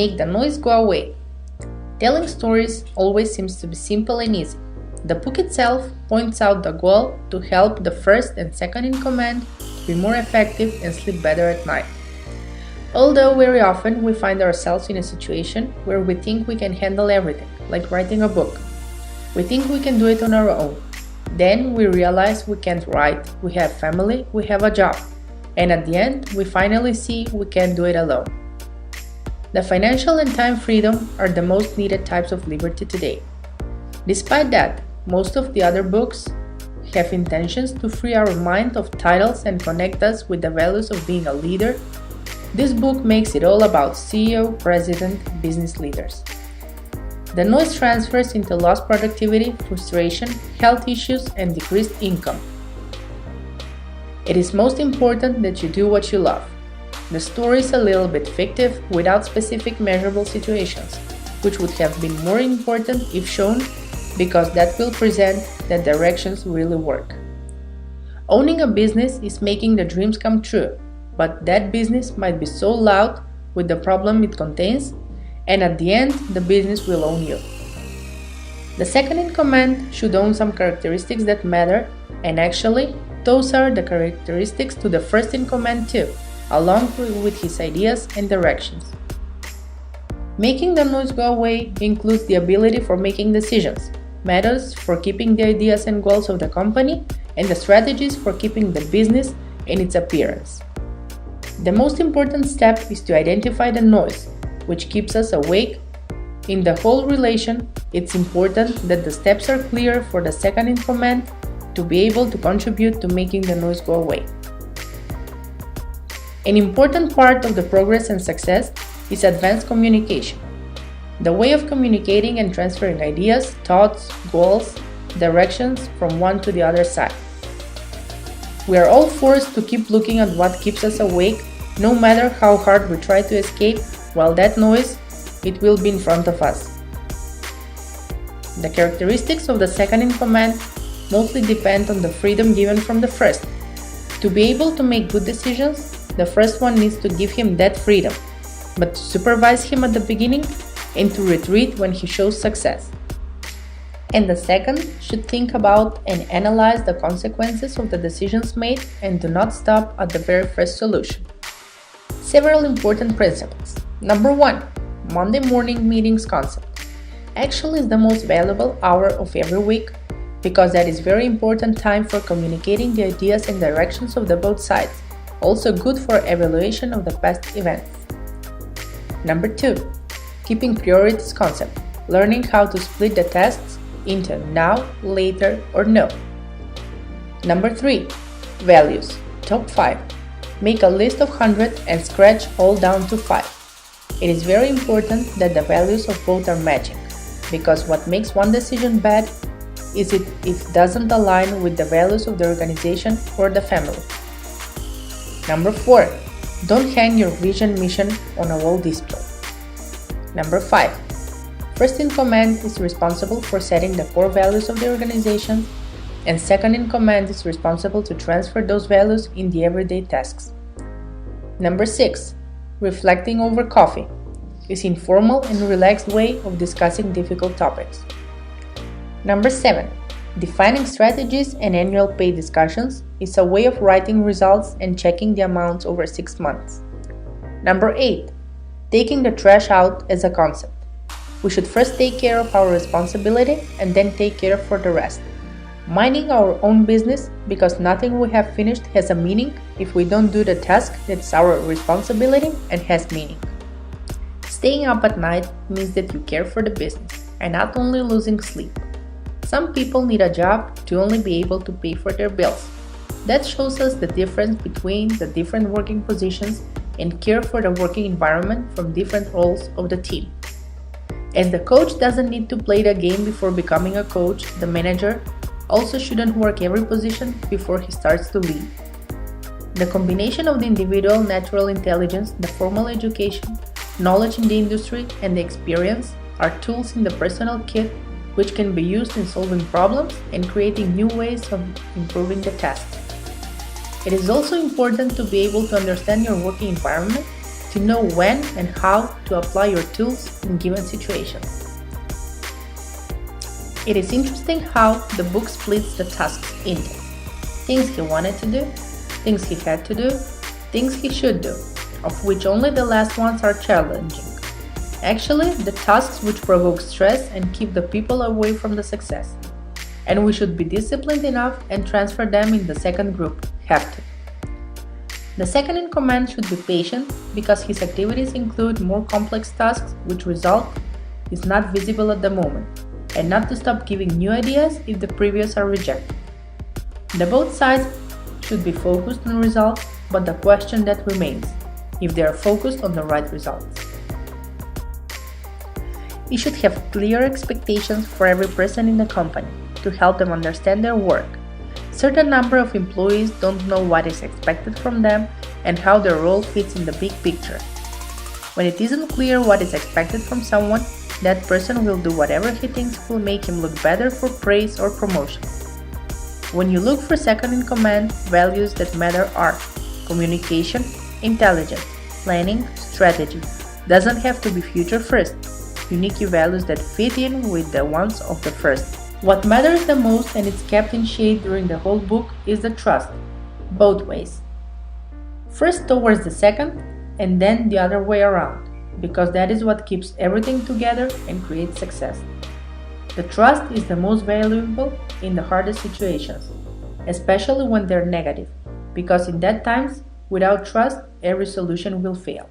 Make the noise go away. Telling stories always seems to be simple and easy. The book itself points out the goal to help the first and second in command be more effective and sleep better at night. Although very often we find ourselves in a situation where we think we can handle everything, like writing a book. We think we can do it on our own. Then we realize we can't write, we have family, we have a job. And at the end, we finally see we can't do it alone. The financial and time freedom are the most needed types of liberty today. Despite that, most of the other books have intentions to free our mind of titles and connect us with the values of being a leader. This book makes it all about CEO, president, business leaders. The noise transfers into lost productivity, frustration, health issues, and decreased income. It is most important that you do what you love. The story is a little bit fictive without specific measurable situations, which would have been more important if shown, because that will present that directions really work. Owning a business is making the dreams come true, but that business might be so loud with the problem it contains, and at the end, the business will own you. The second in command should own some characteristics that matter, and actually, those are the characteristics to the first in command too, along with his ideas and directions. Making the noise go away includes the ability for making decisions, methods for keeping the ideas and goals of the company, and the strategies for keeping the business in its appearance. The most important step is to identify the noise, which keeps us awake. In the whole relation, it's important that the steps are clear for the second in command to be able to contribute to making the noise go away. An important part of the progress and success is advanced communication, the way of communicating and transferring ideas, thoughts, goals, directions from one to the other side. We are all forced to keep looking at what keeps us awake, no matter how hard we try to escape, while that noise, it will be in front of us. The characteristics of the second in command mostly depend on the freedom given from the first. To be able to make good decisions, the first one needs to give him that freedom, but to supervise him at the beginning and to retreat when he shows success. And the second should think about and analyze the consequences of the decisions made and do not stop at the very first solution. Several important principles. Number 1. Monday morning meetings concept. Actually, is the most valuable hour of every week, because that is very important time for communicating the ideas and directions of the both sides, also good for evaluation of the past events. Number 2. Keeping priorities concept, learning how to split the tasks into now, later, or no. Number 3. Values, top 5. Make a list of 100 and scratch all down to 5. It is very important that the values of both are matching, because what makes one decision bad is if it doesn't align with the values of the organization or the family. Number 4. Don't hang your vision mission on a wall display. Number 5. First in command is responsible for setting the core values of the organization, and second in command is responsible to transfer those values in the everyday tasks. Number 6. Reflecting over coffee is informal and relaxed way of discussing difficult topics. Number 7. Defining strategies and annual pay discussions is a way of writing results and checking the amounts over 6 months. Number 8. Taking the trash out as a concept. We should first take care of our responsibility and then take care for the rest. Minding our own business, because nothing we have finished has a meaning if we don't do the task that's our responsibility and has meaning. Staying up at night means that you care for the business and not only losing sleep. Some people need a job to only be able to pay for their bills. That shows us the difference between the different working positions and care for the working environment from different roles of the team. As the coach doesn't need to play the game before becoming a coach, the manager also shouldn't work every position before he starts to lead. The combination of the individual natural intelligence, the formal education, knowledge in the industry, and the experience are tools in the personal kit which can be used in solving problems and creating new ways of improving the task. It is also important to be able to understand your working environment to know when and how to apply your tools in given situations. It is interesting how the book splits the tasks into things he wanted to do, things he had to do, things he should do, of which only the last ones are challenging. Actually, the tasks which provoke stress and keep the people away from the success. And we should be disciplined enough and transfer them in the second group, have to. The second in command should be patient because his activities include more complex tasks which result is not visible at the moment, and not to stop giving new ideas if the previous are rejected. The both sides should be focused on results, but the question that remains, if they are focused on the right results. You should have clear expectations for every person in the company to help them understand their work. Certain number of employees don't know what is expected from them and how their role fits in the big picture. When it isn't clear what is expected from someone, that person will do whatever he thinks will make him look better for praise or promotion. When you look for second in command, values that matter are communication, intelligence, planning, strategy. Doesn't have to be future first. Unique values that fit in with the ones of the first. What matters the most, and it's kept in shade during the whole book, is the trust, both ways. First towards the second, and then the other way around, because that is what keeps everything together and creates success. The trust is the most valuable in the hardest situations, especially when they're negative, because in that times, without trust, every solution will fail.